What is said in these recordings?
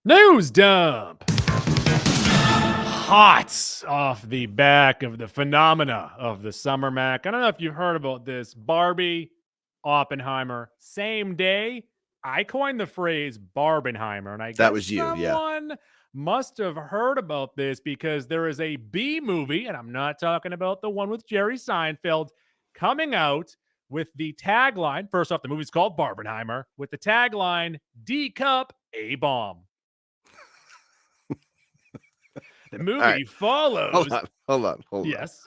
News dump. Hot off the back of the phenomena of the summer, Mac. I don't know if you've heard about this. Barbie, Oppenheimer, same day. I coined the phrase Barbenheimer, and I That guess was you, yeah. someone must have heard about this because there is a B movie, and I'm not talking about the one with Jerry Seinfeld, coming out with the tagline. First off, the movie's called Barbenheimer, with the tagline D Cup A Bomb. The All right. movie follows. Hold on. Yes.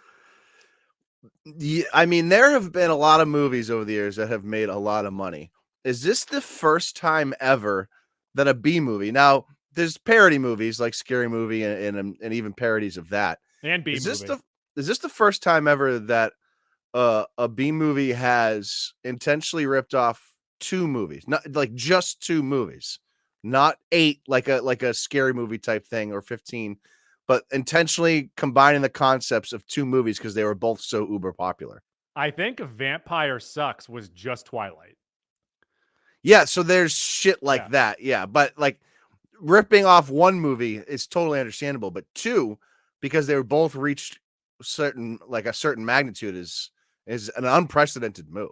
Yeah, I mean, there have been a lot of movies over the years that have made a lot of money. Is this the first time ever that a B movie? Now, there's parody movies like Scary Movie and even parodies of that. And B Is this movie. the first time ever that a B movie has intentionally ripped off two movies? Not like just two movies, not eight like a Scary Movie type thing or 15, but intentionally combining the concepts of two movies because they were both so uber popular. I think Vampire Sucks was just Twilight. Yeah, so there's shit like Yeah. that. Yeah, but like ripping off one movie is totally understandable, but two, because they were both reached a certain magnitude is an unprecedented move.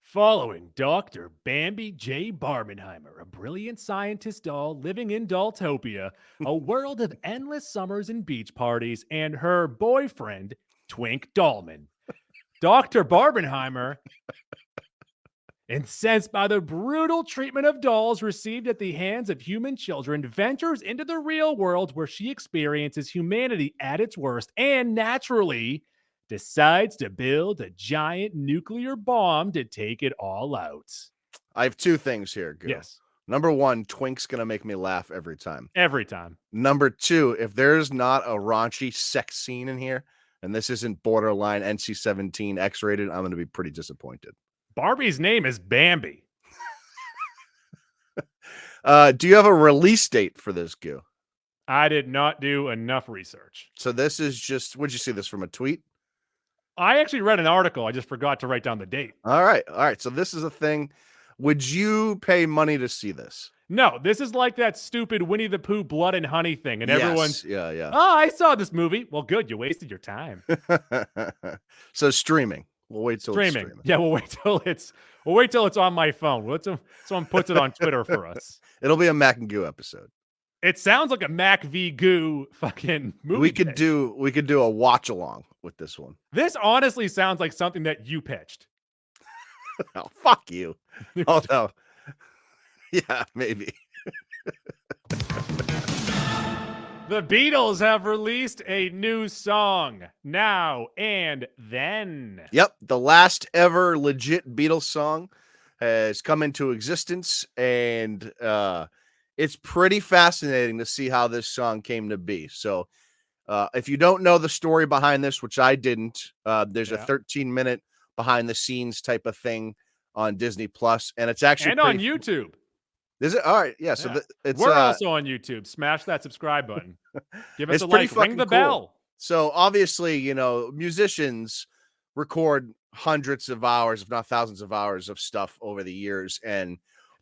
Following Dr. Bambi J. Barbenheimer, a brilliant scientist doll living in Dolltopia, a world of endless summers and beach parties, and her boyfriend, Twink Dollman. Dr. Barbenheimer, incensed by the brutal treatment of dolls received at the hands of human children, ventures into the real world where she experiences humanity at its worst and naturally decides to build a giant nuclear bomb to take it all out. I have two things here, Goo. Yes, Number one, Twink's gonna make me laugh every time. every time. Number two, if there's not a raunchy sex scene in here, and this isn't borderline NC-17 X-rated, I'm gonna be pretty disappointed. Barbie's name is Bambi. Do you have a release date for this, Goo? I did not do enough research. So this is just, would you see this from a tweet? I actually read an article. I just forgot to write down the date. All right. So this is a thing. Would you pay money to see this? No, this is like that stupid Winnie the Pooh blood and honey thing. And everyone's, yeah. oh, I saw this movie. Well, good. You wasted your time. So streaming. We'll wait till it's streaming. Yeah, we'll wait till it's on my phone. Someone puts it on Twitter for us. It'll be a Mac and Goo episode. It sounds like a Mac v Goo fucking movie. We could do a watch along with this one. This honestly sounds like something that you pitched. Oh, fuck you. Oh no. Yeah, maybe. The Beatles have released a new song, Now and Then. Yep, the last ever legit Beatles song has come into existence, and it's pretty fascinating to see how this song came to be. So, if you don't know the story behind this, which I didn't, there's a 13-minute behind the scenes type of thing on Disney Plus, and it's actually on YouTube. Is it? All right, yeah. So we're also on YouTube. Smash that subscribe button. Give us a like. Ring the bell. So obviously, musicians record hundreds of hours, if not thousands of hours of stuff over the years, and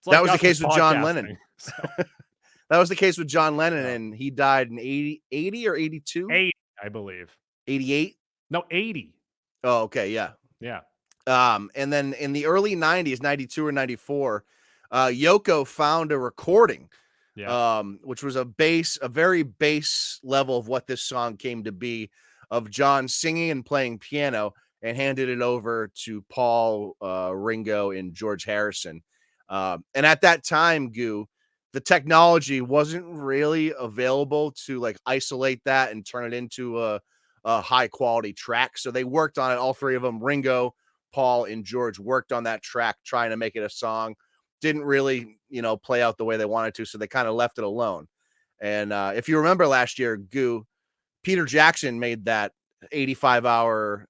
that was the case with John Lennon. So. That was the case with John Lennon, and he died in 80 or 82? 80, I believe. 88? No, 80. Oh, okay, yeah. Yeah. And then in the early 90s, 92 or 94, Yoko found a recording, which was a very bass level of what this song came to be, of John singing and playing piano, and handed it over to Paul, Ringo, and George Harrison. And at that time, Goo, the technology wasn't really available to like isolate that and turn it into a high quality track. So they worked on it. All three of them, Ringo, Paul, and George, worked on that track, trying to make it a song. Didn't really, play out the way they wanted to. So they kind of left it alone. And if you remember last year, Goo, Peter Jackson made that 85-hour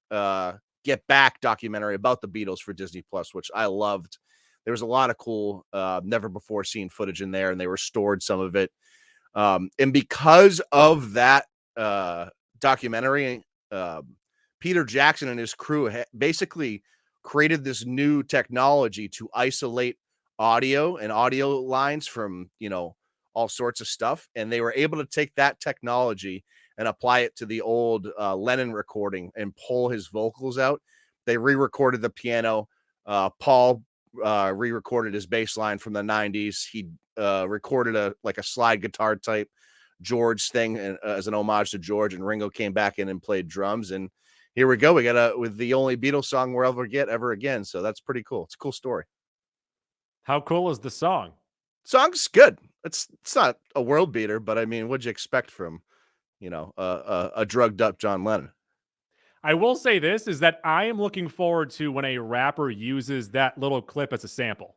Get Back documentary about the Beatles for Disney Plus, which I loved. There was a lot of cool, never before seen footage in there, and they restored some of it. And because of that documentary, Peter Jackson and his crew basically created this new technology to isolate audio and audio lines from, all sorts of stuff. And they were able to take that technology and apply it to the old Lennon recording and pull his vocals out. They re-recorded the piano. Paul re-recorded his bass line from the 90s. He recorded a slide guitar type George thing as an homage to George, and Ringo came back in and played drums. And here we go. We got with the only Beatles song we'll ever get ever again. So that's pretty cool. It's a cool story. How cool is the song? Song's good. It's not a world beater, but I mean, what'd you expect from, a drugged up John Lennon? I will say this is that I am looking forward to when a rapper uses that little clip as a sample.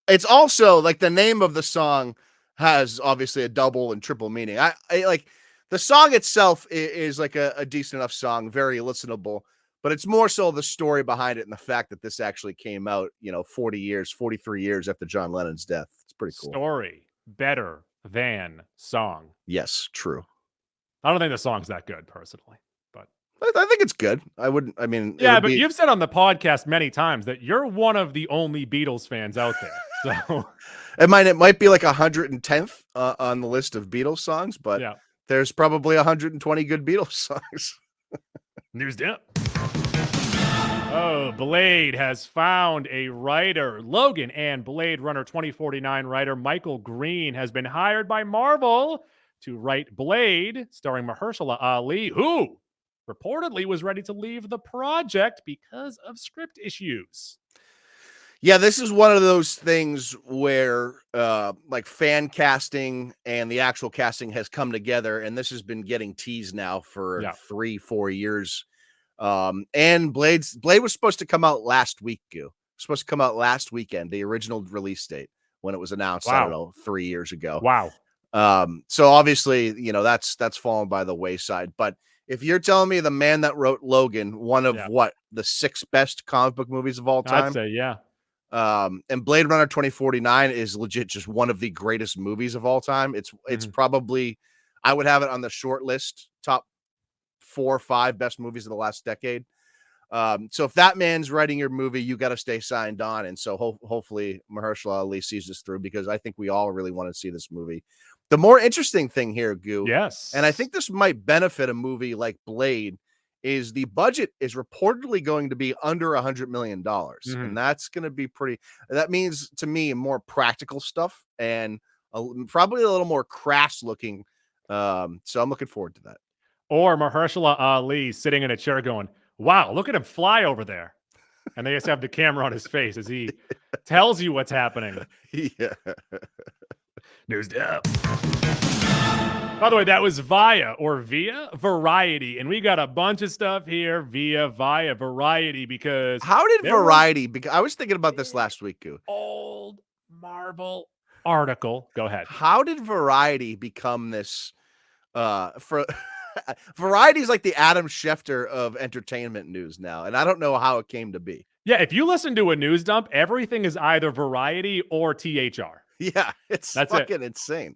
It's also like the name of the song has obviously a double and triple meaning. I like the song itself is like a decent enough song, very listenable, but it's more so the story behind it and the fact that this actually came out, 43 years after John Lennon's death. It's pretty cool. Story better than song. Yes, true. I don't think the song's that good personally, but I think it's good. Yeah, but you've said on the podcast many times that you're one of the only Beatles fans out there. So it might be like 110th on the list of Beatles songs, but there's probably 120 good Beatles songs. News dump. Oh, Blade has found a writer. Logan and Blade Runner 2049 writer Michael Green has been hired by Marvel to write Blade, starring Mahershala Ali, who reportedly was ready to leave the project because of script issues. Yeah, this is one of those things where like fan casting and the actual casting has come together, and this has been getting teased now for 3-4 years. And Blade was supposed to come out last week, supposed to come out last weekend, the original release date when it was announced, I don't know, 3 years ago. Wow. So obviously, that's fallen by the wayside. But if you're telling me the man that wrote Logan, one of the 6 best comic book movies of all time, I'd say, yeah. And Blade Runner 2049 is legit just one of the greatest movies of all time. It's probably, I would have it on the short list, top 4 or 5 best movies of the last decade. So if that man's writing your movie, you got to stay signed on. And so hopefully Mahershala Ali sees this through, because I think we all really want to see this movie. The more interesting thing here, Goo, and I think this might benefit a movie like Blade, is the budget is reportedly going to be under $100 million. And that's going to be that means to me more practical stuff and probably a little more crass looking. So I'm looking forward to that. Or Mahershala Ali sitting in a chair going, wow, look at him fly over there. And they just have the camera on his face as he tells you what's happening. Yeah. News up. By the way, that was via Variety. And we got a bunch of stuff here via Variety, because how did Variety, because I was thinking about this last week, Goo. Old Marvel article. Go ahead. How did Variety become this Variety is like the Adam Schefter of entertainment news now, and I don't know how it came to be. Yeah, if you listen to a news dump, everything is either Variety or THR. Yeah, that's fucking insane.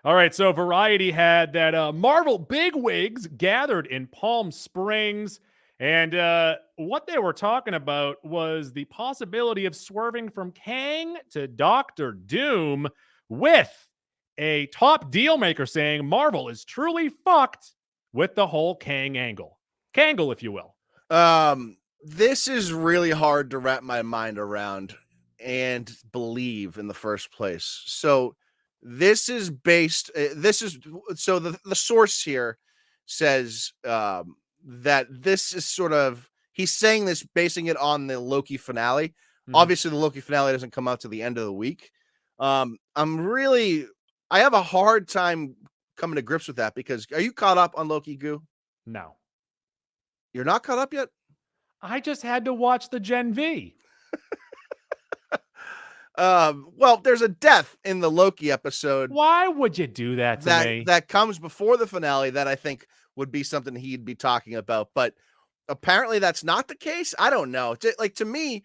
All right, so Variety had that Marvel bigwigs gathered in Palm Springs, and what they were talking about was the possibility of swerving from Kang to Doctor Doom, with a top deal maker saying Marvel is truly fucked with the whole Kang angle. Kangle, if you will. This is really hard to wrap my mind around and believe in the first place. So this is based, the source here says that this is sort of, he's saying this, basing it on the Loki finale. Obviously the Loki finale doesn't come out to the end of the week. I have a hard time coming to grips with that, because are you caught up on Loki, Goo? No. You're not caught up yet? I just had to watch the Gen V. Well, there's a death in the Loki episode. Why would you do that to me? That comes before the finale that I think would be something he'd be talking about, but apparently that's not the case. I don't know. To me,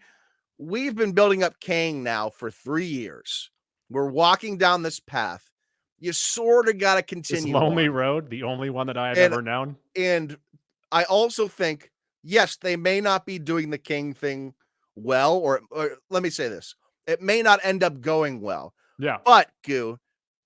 we've been building up Kang now for 3 years. We're walking down this path. You sort of got to continue. This lonely road, the only one that I have ever known. And I also think, yes, they may not be doing the King thing well, or let me say this. It may not end up going well. Yeah. But, Goo,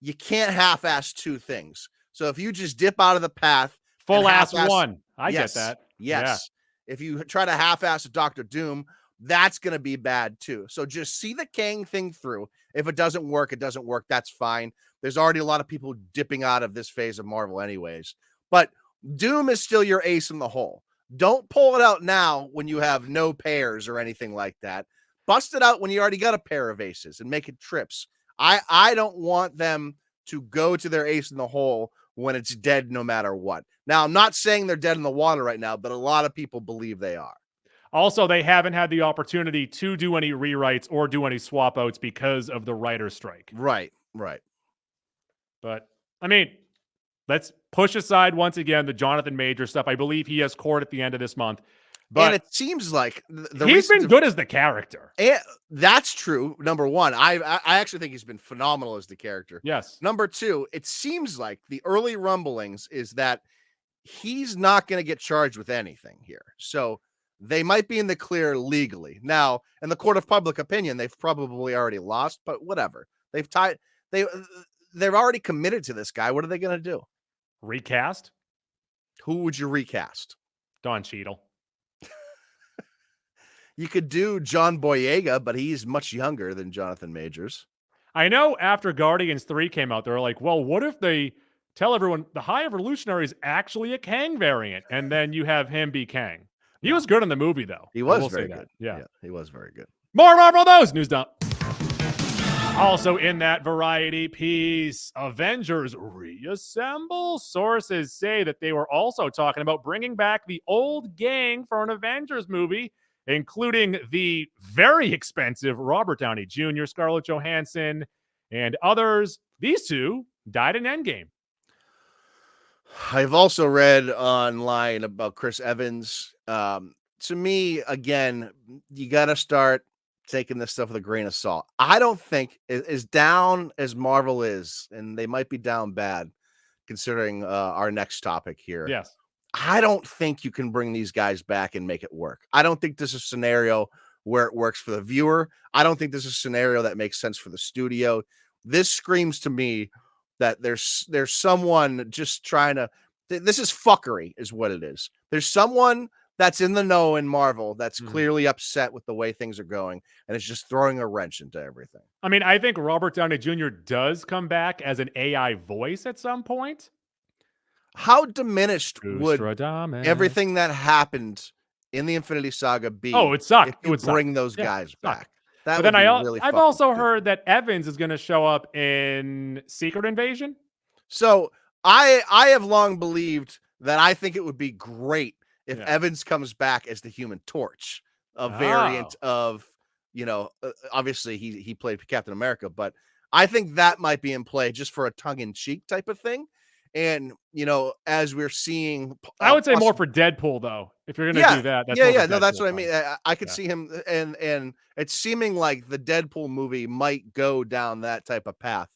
you can't half-ass two things. So if you just dip out of the path and Full ass half-ass, one. I get yes, that. Yeah. yes. If you try to half-ass a Doctor Doom, that's going to be bad too. So just see the Kang thing through. If it doesn't work, it doesn't work. That's fine. There's already a lot of people dipping out of this phase of Marvel anyways. But Doom is still your ace in the hole. Don't pull it out now when you have no pairs or anything like that. Bust it out when you already got a pair of aces and make it trips. I don't want them to go to their ace in the hole when it's dead no matter what. Now, I'm not saying they're dead in the water right now, but a lot of people believe they are. Also, they haven't had the opportunity to do any rewrites or do any swap outs because of the writer's strike. Right. But, I mean, let's push aside once again the Jonathan Major stuff. I believe he has court at the end of this month. But and it seems like he's been good as the character. And that's true. Number one, I actually think he's been phenomenal as the character. Yes. Number two, it seems like the early rumblings is that he's not going to get charged with anything here. So they might be in the clear legally. Now, in the court of public opinion, they've probably already lost, but whatever. They've already committed to this guy. What are they going to do? Recast? Who would you recast? Don Cheadle. You could do John Boyega, but he's much younger than Jonathan Majors. I know after Guardians 3 came out, they were like, well, what if they tell everyone the High Evolutionary is actually a Kang variant, and then you have him be Kang? He was good in the movie, though. He was very good. Yeah, he was very good. More Marvel News. News dump. Also in that variety piece, Avengers Reassemble. Sources say that they were also talking about bringing back the old gang for an Avengers movie, including the very expensive Robert Downey Jr., Scarlett Johansson, and others. These two died in Endgame. I've also read online about Chris Evans. To me, again, you got to start taking this stuff with a grain of salt. I don't think, as down as Marvel is, and they might be down bad, considering our next topic here. Yes. I don't think you can bring these guys back and make it work. I don't think this is a scenario where it works for the viewer. I don't think this is a scenario that makes sense for the studio. This screams to me that there's someone just trying to, this is fuckery is what it is. There's someone that's in the know in Marvel that's clearly upset with the way things are going, and it's just throwing a wrench into everything. I mean, I think Robert Downey Jr. does come back as an AI voice at some point. How diminished would everything that happened in the Infinity Saga be? Oh, it sucked. If you would bring those guys back. But then I've also heard that Evans is going to show up in Secret Invasion. So I have long believed that I think it would be great if Evans comes back as the Human Torch, a variant of, obviously he played Captain America, but I think that might be in play just for a tongue-in-cheek type of thing. And, as we're seeing, I would say more for Deadpool, though. If you're going to do that, that's what I mean. I could see him, and it's seeming like the Deadpool movie might go down that type of path.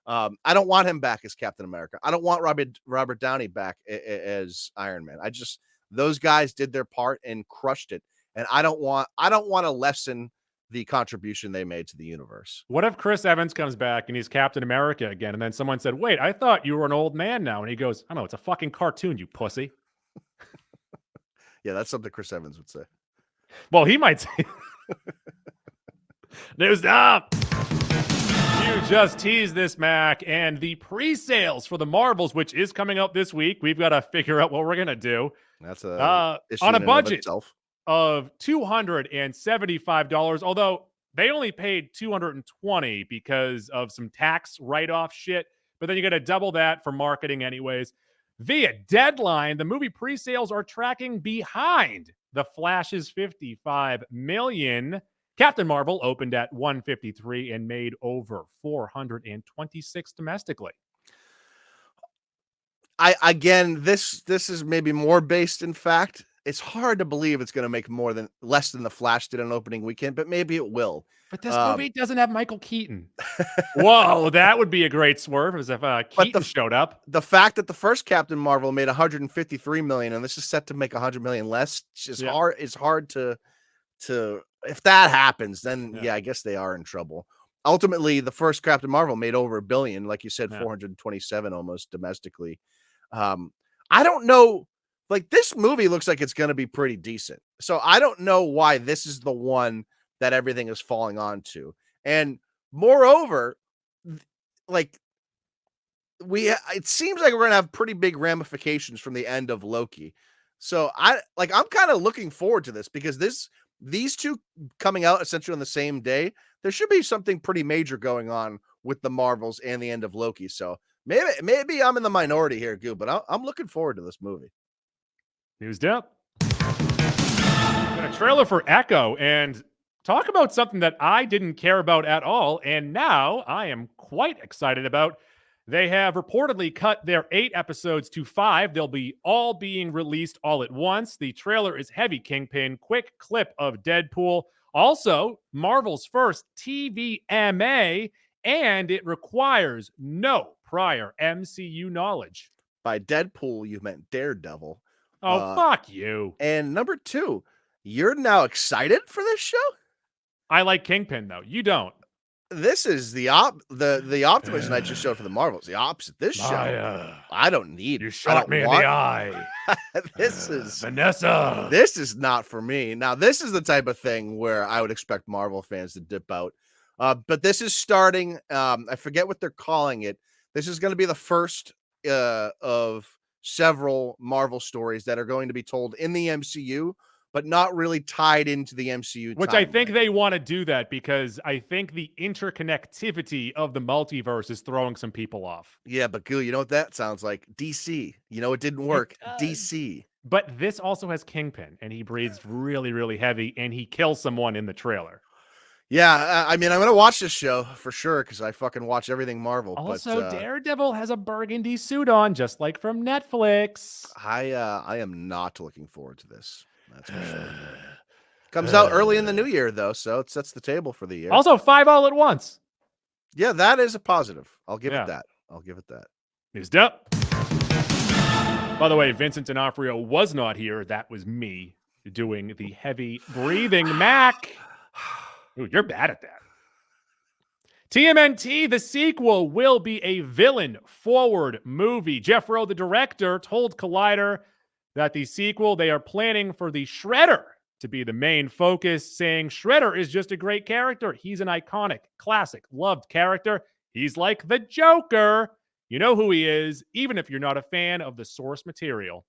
I don't want him back as Captain America. I don't want Robert Downey back as Iron Man. Those guys did their part and crushed it, and I don't want to lessen the contribution they made to the universe. What if Chris Evans comes back and he's Captain America again, and then someone said, wait, I thought you were an old man now, and he goes, I know, it's a fucking cartoon, you pussy. Yeah, that's something Chris Evans would say. Well, he might say. News dump. You just teased this, Mac, and the pre-sales for the Marvels, which is coming out this week. We've got to figure out what we're going to do. That's on a budget of $275, although they only paid $220 because of some tax write-off shit, but then you got to double that for marketing anyways. Via Deadline, the movie pre-sales are tracking behind The Flash's $55 million. Captain Marvel opened at $153 and made over $426 domestically. This is maybe more based in fact. It's hard to believe it's going to make less than The Flash did on opening weekend, but maybe it will. But this movie doesn't have Michael Keaton. Whoa, that would be a great swerve as if Keaton showed up. The fact that the first Captain Marvel made $153 million and this is set to make $100 million less is hard to if that happens, then I guess they are in trouble. ultimately, the first Captain Marvel made over $1 billion, like you said, Yeah. 427 almost domestically. I don't know. Like, this movie looks like it's going to be pretty decent. So I don't know why this is the one that everything is falling onto. And moreover, like, it seems like we're going to have pretty big ramifications from the end of Loki. So I'm kind of looking forward to this because these two coming out essentially on the same day, there should be something pretty major going on with the Marvels and the end of Loki. So maybe I'm in the minority here, Goo, but I'm looking forward to this movie. News up. Got a trailer for Echo, and talk about something that I didn't care about at all, and now I am quite excited about. They have reportedly cut their 8 episodes to 5. They'll be all being released all at once. The trailer is heavy Kingpin, quick clip of Deadpool, also Marvel's first TVMA, and it requires no prior MCU knowledge. By Deadpool, you meant Daredevil. Oh, fuck you. And number 2, you're now excited for this show? I like Kingpin, though. You don't. This is the optimism I just showed for the Marvels. The opposite. This show, I don't need. You shot me in the eye. This is Vanessa. This is not for me. Now, this is the type of thing where I would expect Marvel fans to dip out. But this is starting. I forget what they're calling it. This is going to be the first of several Marvel stories that are going to be told in the MCU, but not really tied into the MCU. Which I think they want to do that because I think the interconnectivity of the multiverse is throwing some people off. Yeah, but Goo, you know what that sounds like? DC. You know, it didn't work. DC. But this also has Kingpin, and he breathes really, really heavy, and he kills someone in the trailer. Yeah, I mean, I'm going to watch this show for sure because I fucking watch everything Marvel. Also, Daredevil has a burgundy suit on, just like from Netflix. I am not looking forward to this. That's for sure. Comes out early in the new year, though, so it sets the table for the year. Also, 5 all at once. Yeah, that is a positive. I'll give it that. I'll give it that. News up. By the way, Vincent D'Onofrio was not here. That was me doing the heavy breathing Mac. Ooh, you're bad at that. TMNT, the sequel, will be a villain-forward movie. Jeff Rowe, the director, told Collider that the sequel, they are planning for the Shredder to be the main focus, saying Shredder is just a great character. He's an iconic, classic, loved character. He's like the Joker. You know who he is, even if you're not a fan of the source material.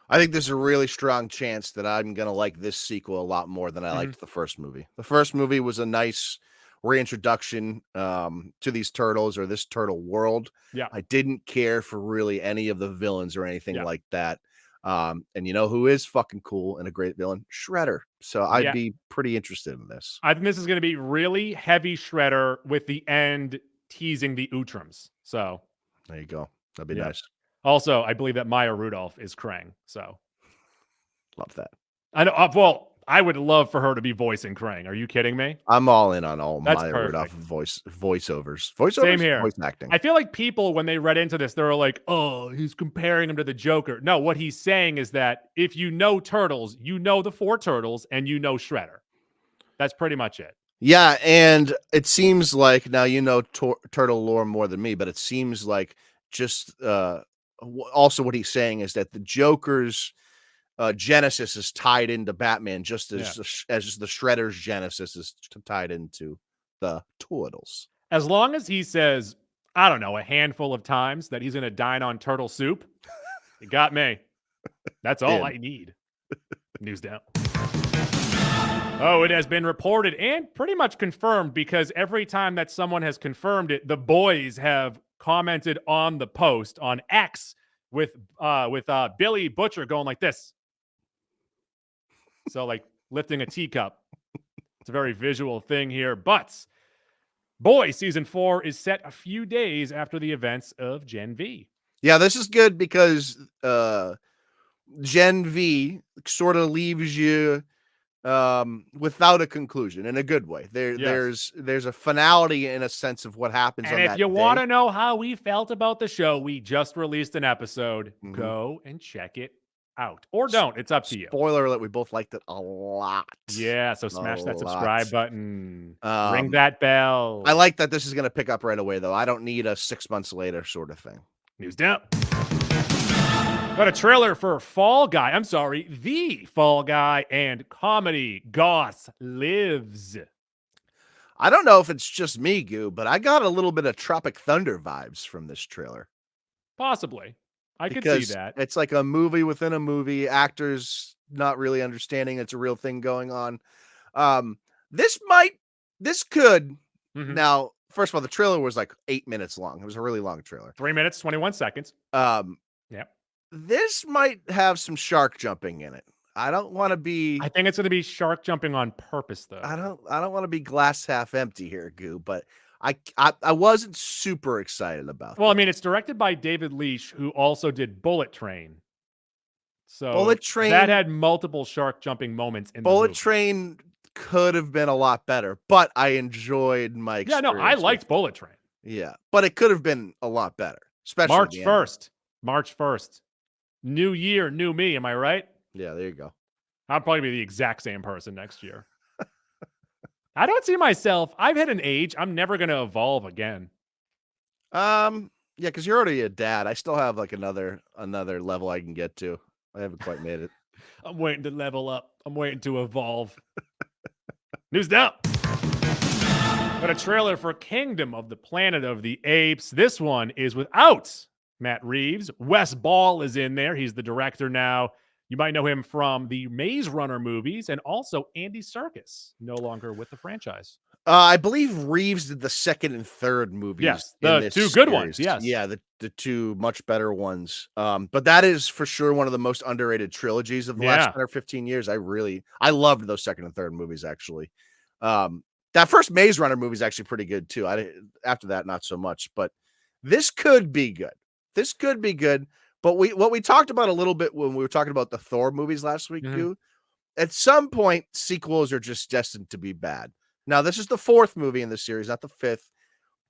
I think there's a really strong chance that I'm going to like this sequel a lot more than I liked the first movie. The first movie was a nice reintroduction to these turtles or this turtle world. Yeah. I didn't care for really any of the villains or anything like that. And you know who is fucking cool and a great villain? Shredder. So I'd be pretty interested in this. I think this is going to be really heavy Shredder with the end teasing the Utroms. So there you go. That'd be nice. Also, I believe that Maya Rudolph is Krang. So love that. I know. Well, I would love for her to be voicing Krang. Are you kidding me? I'm all in on all Maya Rudolph voiceovers. Same here. Voice acting. I feel like people, when they read into this, they're like, oh, he's comparing him to the Joker. No, what he's saying is that if you know Turtles, you know the 4 Turtles and you know Shredder. That's pretty much it. Yeah, and it seems like, now you know turtle lore more than me, but it seems like just also what he's saying is that the Joker's genesis is tied into Batman just as the Shredder's genesis is tied into the Turtles. As long as he says, I don't know, a handful of times that he's going to dine on turtle soup, it got me. That's all I need. News down. Oh, it has been reported and pretty much confirmed because every time that someone has confirmed it, the boys have commented on the post on X with Billy Butcher going like this. So like lifting a teacup. It's a very visual thing here. But Boys Season 4 is set a few days after the events of Gen V. Yeah, this is good because Gen V sort of leaves you without a conclusion in a good way. There's a finality in a sense of what happens. And if you want to know how we felt about the show, we just released an episode. Go and check it out. Or don't. It's up to you. Spoiler alert, we both liked it a lot. Yeah, so A smash that lot. subscribe button. Ring Um, that bell. I like that this is gonna pick up right away, though. I don't need a 6 months later sort of thing. News dump. Got a trailer for Fall Guy. I'm sorry, The Fall Guy and comedy Goss Lives. I don't know if it's just me, Goo, but I got a little bit of Tropic Thunder vibes from this trailer. Possibly. I could see Because that. it's like a movie within a movie, actors not really understanding it's a real thing going on. This could Mhm. now, first of all, the trailer was like 8 minutes long. It was a really long trailer. 3 minutes, 21 seconds. Yep. This might have some shark jumping in it. I don't want to be I think it's gonna be shark jumping on purpose, though. I don't want to be glass half empty here, Goo, but I wasn't super excited about Well, I this. mean, it's directed by David Leitch, who also did Bullet Train. So Bullet that Train had multiple shark jumping moments in the Bullet movie. Train could have been a lot better, but I enjoyed my Yeah, experience. no, I with liked it. Bullet Train. Yeah, but it could have been a lot better, especially March the ending. 1st. March 1st. New year, new me. Am I right? Yeah, there you go. I'll probably be the exact same person next year. I don't see myself. I've hit an age. I'm never going to evolve again. Yeah, because you're already a dad. I still have like another level I can get to. I haven't quite made it. I'm waiting to level up. I'm waiting to evolve. News down. Got a trailer for Kingdom of the Planet of the Apes. This one is without Matt Reeves. Wes Ball is in there. He's the director now. You might know him from the Maze Runner movies and also Andy Serkis, no longer with the franchise. I believe Reeves did the second and third movies. Yes, in the this two good series. ones. Yes. Yeah, the two much better ones. But that is for sure one of the most underrated trilogies of the last 10 or 15 years. I loved those second and third movies, actually. That first Maze Runner movie is actually pretty good too. After that, not so much, but this could be good. This could be good. But what we talked about a little bit when we were talking about the Thor movies last week, Goo, at some point, sequels are just destined to be bad. Now, this is the fourth movie in the series, not the fifth.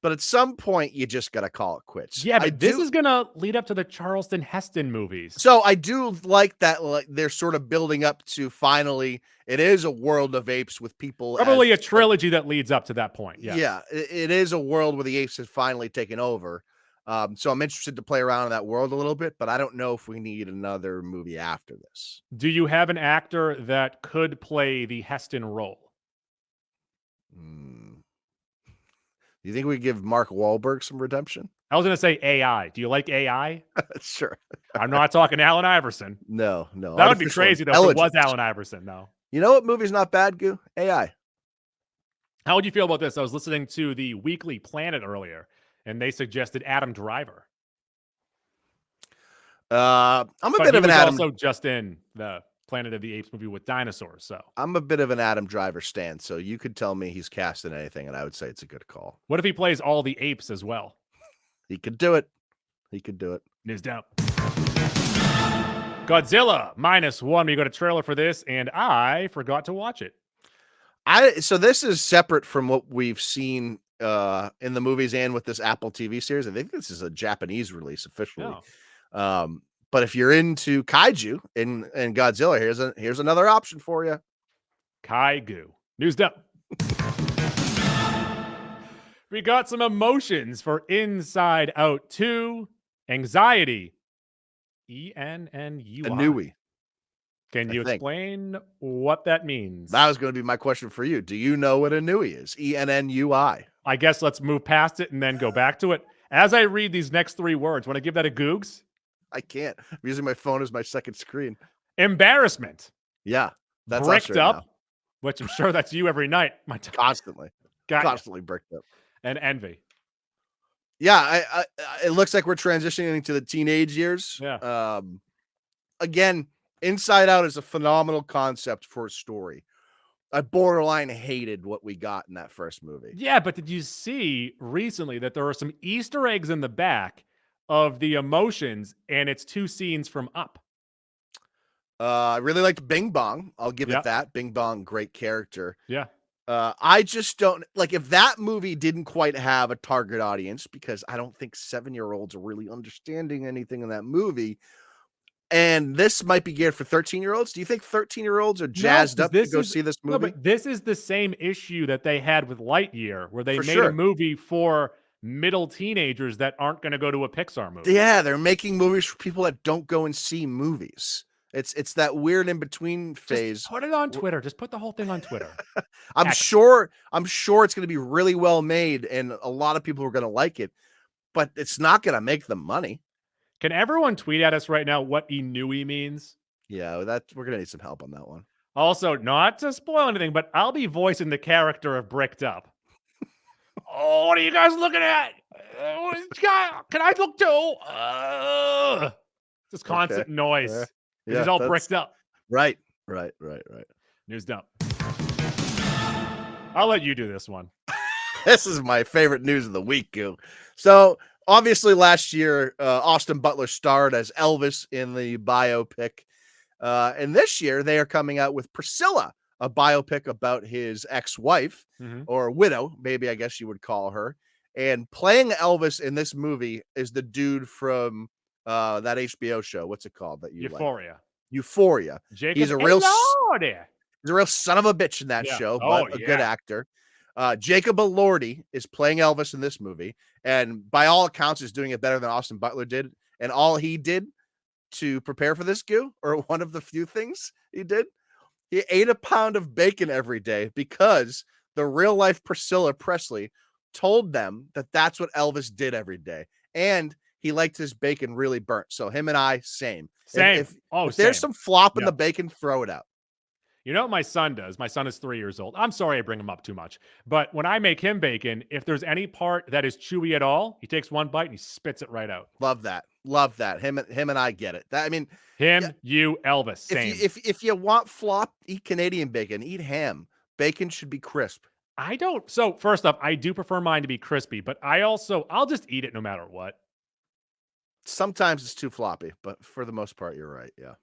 But at some point, you just got to call it quits. Yeah, but this is going to lead up to the Charleston Heston movies. So I do like that. Like, they're sort of building up to finally, it is a world of apes with people. Probably a trilogy that leads up to that point. Yes. Yeah, it is a world where the apes have finally taken over. So I'm interested to play around in that world a little bit, but I don't know if we need another movie after this. Do you have an actor that could play the Heston role? Do you think we give Mark Wahlberg some redemption? I was going to say AI. Do you like AI? Sure. I'm not talking Allen Iverson. No. That would be crazy, though, if it was Allen Iverson, no. You know what movie's not bad, Goo? AI. How would you feel about this? I was listening to the Weekly Planet earlier, and they suggested Adam Driver. I'm a bit of an Adam. Also just in the Planet of the Apes movie with dinosaurs, so I'm a bit of an Adam Driver stan, so you could tell me he's cast in anything, and I would say it's a good call. What if he plays all the apes as well? He could do it. He could do it. News down. Godzilla -1. We got a trailer for this, and I forgot to watch it. So this is separate from what we've seen in the movies and with this Apple TV series. I think this is a Japanese release officially. Oh. But if you're into kaiju and Godzilla, here's another option for you. Kaiju. News down. We got some emotions for Inside Out 2. Anxiety. ENNUI. Anui. Can you explain what that means? That was going to be my question for you. Do you know what Anui is? ENNUI. I guess let's move past it and then go back to it. As I read these next three words, want to give that a googs? I can't. I'm using my phone as my second screen. Embarrassment. Yeah. That's bricked right up, now. which I'm sure that's you every night. Constantly. Constantly bricked up. And envy. Yeah, it looks like we're transitioning into the teenage years. Yeah. Again, Inside Out is a phenomenal concept for a story. I borderline hated what we got in that first movie. Yeah, but did you see recently that there are some Easter eggs in the back of the emotions, and it's two scenes from Up? I really liked Bing Bong. I'll give it that. Bing Bong, great character. Yeah. I just don't like if that movie didn't quite have a target audience, because I don't think 7-year-olds are really understanding anything in that movie. And this might be geared for 13-year-olds. Do you think 13-year-olds are jazzed up to go see this movie? No, but this is the same issue that they had with Lightyear, where they For made a sure. movie for middle teenagers that aren't going to go to a Pixar movie. Yeah, they're making movies for people that don't go and see movies. It's that weird in between phase. Just put it on Twitter. Just put the whole thing on Twitter. I'm sure it's going to be really well made, and a lot of people are going to like it, but it's not going to make them money. Can everyone tweet at us right now what Inui means? Yeah, we're going to need some help on that one. Also, not to spoil anything, but I'll be voicing the character of Bricked Up. Oh, what are you guys looking at? Can I look too? Just constant noise. Yeah, it's all bricked up. Right. News dump. I'll let you do this one. This is my favorite news of the week, Goo. So, obviously, last year, Austin Butler starred as Elvis in the biopic. And this year, they are coming out with Priscilla, a biopic about his ex-wife, or widow, maybe I guess you would call her. And playing Elvis in this movie is the dude from that HBO show. What's it called? That you Euphoria. Like? Euphoria. He's a real son of a bitch in that show, but a good actor. Jacob Elordi is playing Elvis in this movie, and by all accounts is doing it better than Austin Butler did. And all he did to prepare for this, Goo, or one of the few things he did, he ate a pound of bacon every day because the real life Priscilla Presley told them that that's what Elvis did every day. And he liked his bacon really burnt. So him and I, same. If there's some flop in the bacon, throw it out. You know what my son does? My son is 3 years old. I'm sorry I bring him up too much. But when I make him bacon, if there's any part that is chewy at all, he takes one bite and he spits it right out. Love that. Him and I get it. You, Elvis, same. If you want flop, eat Canadian bacon. Eat ham. Bacon should be crisp. I don't. So first off, I do prefer mine to be crispy, but I'll just eat it no matter what. Sometimes it's too floppy, but for the most part, you're right. Yeah.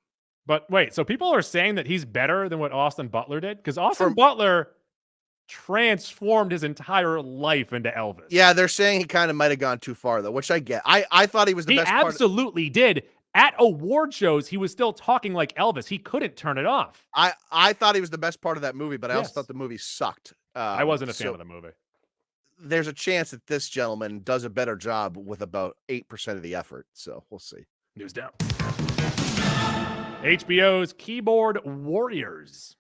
But wait, so people are saying that he's better than what Austin Butler did? Because Austin Butler transformed his entire life into Elvis. Yeah, they're saying he kind of might have gone too far, though, which I get. I thought he was the best part. He absolutely did. At award shows, he was still talking like Elvis. He couldn't turn it off. I thought he was the best part of that movie, but I also thought the movie sucked. I wasn't a fan of the movie. There's a chance that this gentleman does a better job with about 8% of the effort. So we'll see. News down. HBO's Keyboard Warriors.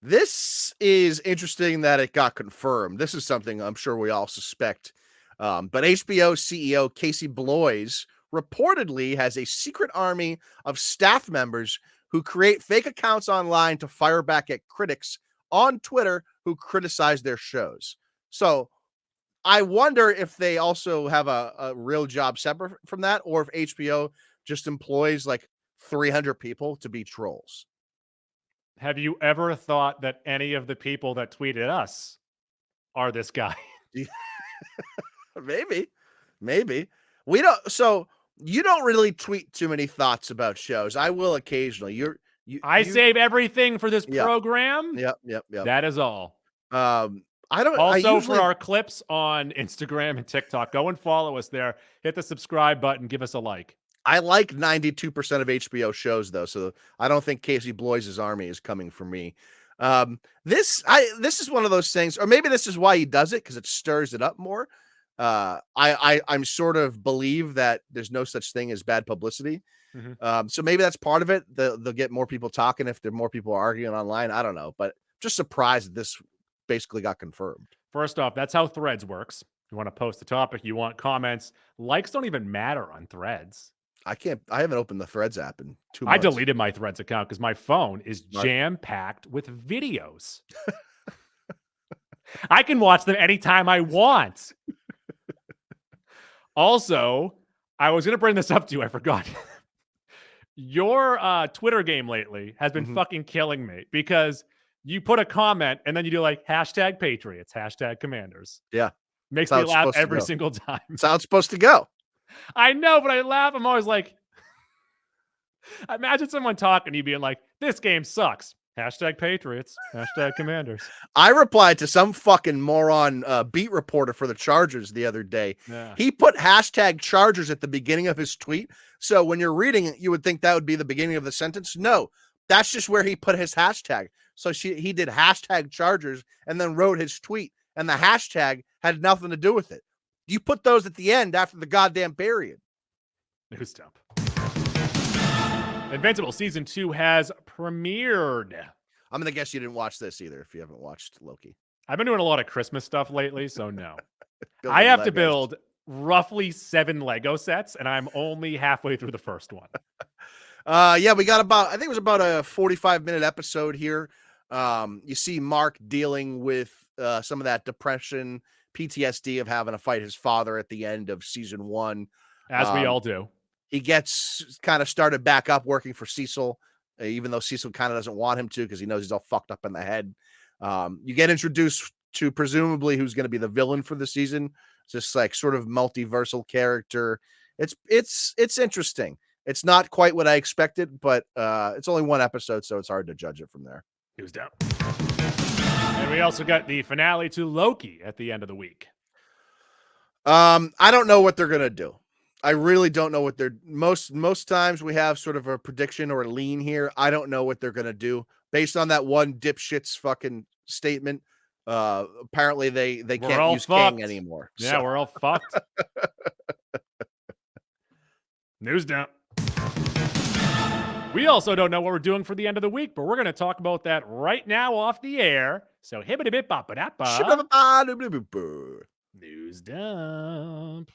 This is interesting that it got confirmed. This is something I'm sure we all suspect. But HBO CEO Casey Bloys reportedly has a secret army of staff members who create fake accounts online to fire back at critics on Twitter who criticize their shows. So I wonder if they also have a real job separate from that, or if HBO just employs like 300 people to be trolls. Have you ever thought that any of the people that tweeted us are this guy? Maybe. We don't. So you don't really tweet too many thoughts about shows. I will occasionally. I save everything for this program. Yep. That is all. I don't. Also, for our clips on Instagram and TikTok, go and follow us there. Hit the subscribe button. Give us a like. I like 92% of HBO shows, though, so I don't think Casey Bloys' army is coming for me. This is one of those things, or maybe this is why he does it, because it stirs it up more. I'm sort of believe that there's no such thing as bad publicity. So maybe that's part of it. They'll get more people talking if there are more people arguing online. I don't know, but just surprised that this basically got confirmed. First off, that's how Threads works. You want to post a topic, you want comments. Likes don't even matter on Threads. I haven't opened the Threads app in 2 months. I deleted my Threads account because my phone is jam-packed with videos. I can watch them anytime I want. Also, I was going to bring this up to you. I forgot. Your Twitter game lately has been fucking killing me because you put a comment and then you do like hashtag Patriots, hashtag Commanders. Yeah. Makes me laugh every single time. That's how it's supposed to go. I know, but I laugh. I'm always like, imagine someone talking to you being like, this game sucks. Hashtag Patriots. Hashtag Commanders. I replied to some fucking moron beat reporter for the Chargers the other day. Yeah. He put hashtag Chargers at the beginning of his tweet. So when you're reading it, you would think that would be the beginning of the sentence. No, that's just where he put his hashtag. So he did hashtag Chargers and then wrote his tweet. And the hashtag had nothing to do with it. You put those at the end after the goddamn period. News dump. Invincible Season 2 has premiered. I'm going to guess you didn't watch this either if you haven't watched Loki. I've been doing a lot of Christmas stuff lately, so no. I have to build roughly 7 Lego sets, and I'm only halfway through the first one. Yeah, we got I think it was about a 45-minute episode here. You see Mark dealing with some of that depression, PTSD of having to fight his father at the end of season 1. As we all do. He gets kind of started back up working for Cecil, even though Cecil kind of doesn't want him to because he knows he's all fucked up in the head. You get introduced to presumably who's going to be the villain for the season. Just like sort of multiversal character. It's interesting. It's not quite what I expected, but it's only one episode, so it's hard to judge it from there. He was down. And we also got the finale to Loki at the end of the week. I don't know what they're gonna do. I really don't know what they're most times we have sort of a prediction or a lean here. I don't know what they're gonna do based on that one dipshit's fucking statement. Apparently they can't use King anymore. Yeah, so. we're all fucked. News dump. We also don't know what we're doing for the end of the week, but we're going to talk about that right now off the air. So hibbity-bip-bop-a-dap-ba. News dump.